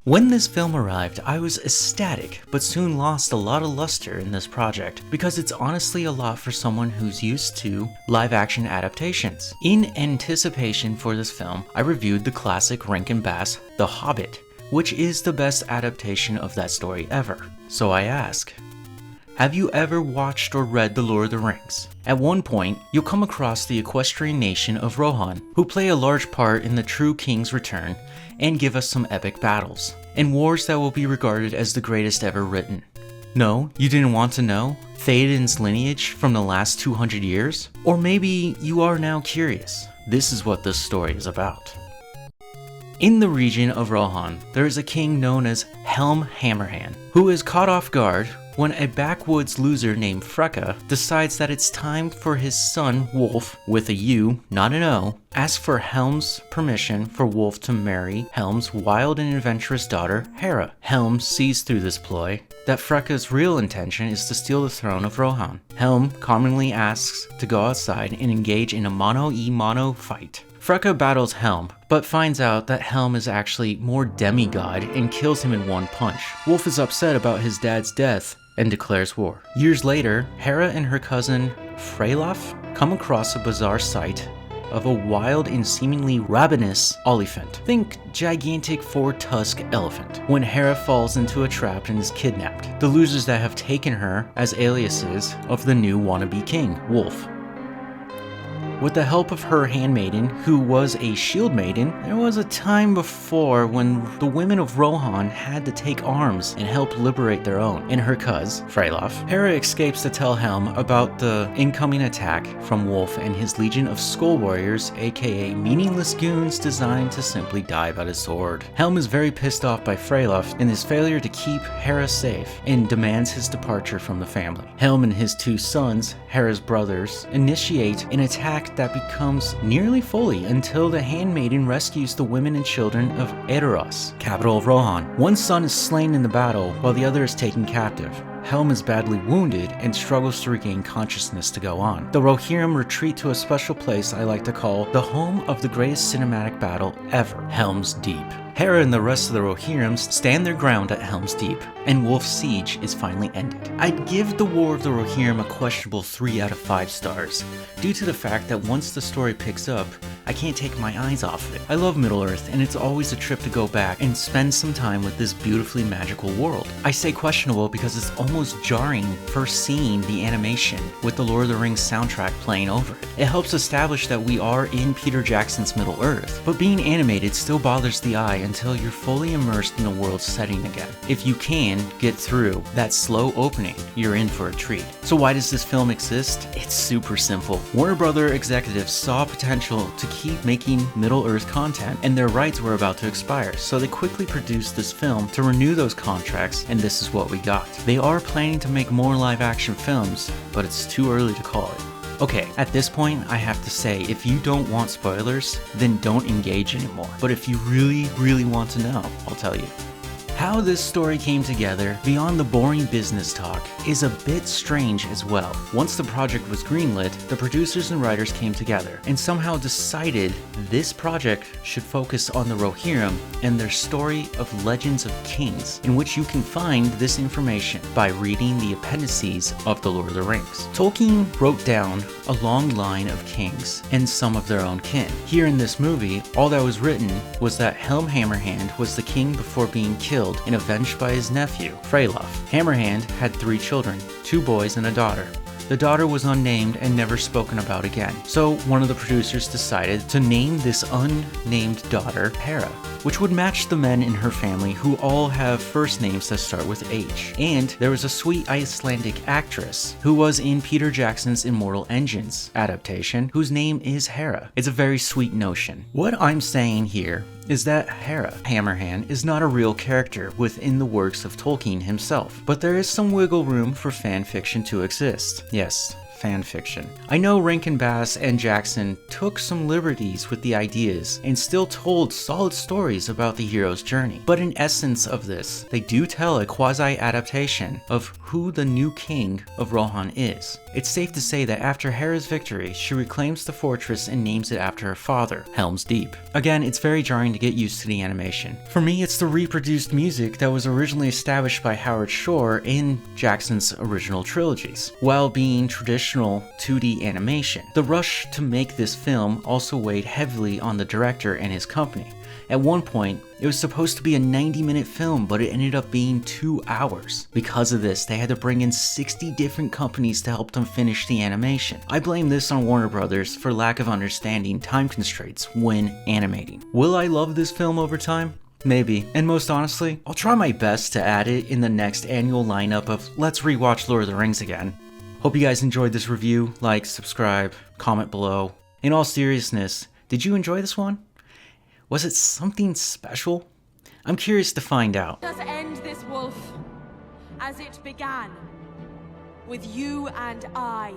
When this film arrived, I was ecstatic, but soon lost a lot of luster in this project because it's honestly a lot for someone who's used to live-action adaptations. In anticipation for this film, I reviewed the classic Rankin Bass The Hobbit, which is the best adaptation of that story ever. So I ask, have you ever watched or read The Lord of the Rings? At one point, you'll come across the equestrian nation of Rohan, who play a large part in the true king's return and give us some epic battles, and wars that will be regarded as the greatest ever written. No, you didn't want to know Theoden's lineage from the last 200 years? Or maybe you are now curious. This is what this story is about. In the region of Rohan, there is a king known as Helm Hammerhand, who is caught off guard when a backwoods loser named Freka decides that it's time for his son Wolf, with a U, not an O, asks for Helm's permission for Wolf to marry Helm's wild and adventurous daughter, Hera. Helm sees through this ploy that Freka's real intention is to steal the throne of Rohan. Helm commonly asks to go outside and engage in a mono-e-mono fight. Freka battles Helm, but finds out that Helm is actually more demigod and kills him in one punch. Wolf is upset about his dad's death and declares war. Years later, Hera and her cousin Freylof come across a bizarre sight of a wild and seemingly ravenous elephant. Think gigantic four-tusked elephant. When Hera falls into a trap and is kidnapped, the losers that have taken her as aliases of the new wannabe king, Wolf. With the help of her handmaiden, who was a shield maiden, there was a time before when the women of Rohan had to take arms and help liberate their own. In her cuz, Freylof, Hera escapes to tell Helm about the incoming attack from Wolf and his legion of skull warriors, aka meaningless goons designed to simply die by the sword. Helm is very pissed off by Freylof and his failure to keep Hera safe and demands his departure from the family. Helm and his two sons, Hera's brothers, initiate an attack that becomes nearly fully until the handmaiden rescues the women and children of Edoras, capital of Rohan. One son is slain in the battle while the other is taken captive. Helm is badly wounded and struggles to regain consciousness to go on. The Rohirrim retreat to a special place I like to call the home of the greatest cinematic battle ever, Helm's Deep. Hera and the rest of the Rohirrim stand their ground at Helm's Deep, and Wolf's siege is finally ended. I'd give the War of the Rohirrim a questionable 3 out of 5 stars, due to the fact that once the story picks up, I can't take my eyes off of it. I love Middle-earth, and it's always a trip to go back and spend some time with this beautifully magical world. I say questionable because it's almost jarring first seeing the animation with the Lord of the Rings soundtrack playing over it. It helps establish that we are in Peter Jackson's Middle-earth, but being animated still bothers the eye until you're fully immersed in the world setting again. If you can get through that slow opening, you're in for a treat. So why does this film exist? It's super simple. Warner Brother executives saw potential to keep making Middle-earth content, and their rights were about to expire, so they quickly produced this film to renew those contracts, and this is what we got. They are planning to make more live-action films, but it's too early to call it. Okay, at this point, I have to say, if you don't want spoilers, then don't engage anymore. But if you really want to know, I'll tell you. How this story came together, beyond the boring business talk, is a bit strange as well. Once the project was greenlit, the producers and writers came together and somehow decided this project should focus on the Rohirrim and their story of Legends of Kings, in which you can find this information by reading the appendices of The Lord of the Rings. Tolkien wrote down a long line of kings and some of their own kin. Here in this movie, all that was written was that Helm Hammerhand was the king before being killed and avenged by his nephew, Freylof. Hammerhand had 3 children, 2 boys and a daughter. The daughter was unnamed and never spoken about again, so one of the producers decided to name this unnamed daughter Hera, which would match the men in her family who all have first names that start with H. And there was a sweet Icelandic actress who was in Peter Jackson's Immortal Engines adaptation, whose name is Hera. It's a very sweet notion. What I'm saying here is that Hera, Hammerhand, is not a real character within the works of Tolkien himself, but there is some wiggle room for fan fiction to exist. Yes, fanfiction. I know Rankin Bass and Jackson took some liberties with the ideas and still told solid stories about the hero's journey, but in essence of this, they do tell a quasi-adaptation of who the new king of Rohan is. It's safe to say that after Hera's victory, she reclaims the fortress and names it after her father, Helm's Deep. Again, it's very jarring to get used to the animation. For me, it's the reproduced music that was originally established by Howard Shore in Jackson's original trilogies, while being traditional 2D animation. The rush to make this film also weighed heavily on the director and his company. At one point, it was supposed to be a 90-minute film, but it ended up being 2 hours. Because of this, they had to bring in 60 different companies to help them finish the animation. I blame this on Warner Brothers for lack of understanding time constraints when animating. Will I love this film over time? Maybe. And most honestly, I'll try my best to add it in the next annual lineup of Let's Rewatch Lord of the Rings again. Hope you guys enjoyed this review. Like, subscribe, comment below. In all seriousness, did you enjoy this one? Was it something special? I'm curious to find out. Let us end this, Wolf, as it began, with you and I.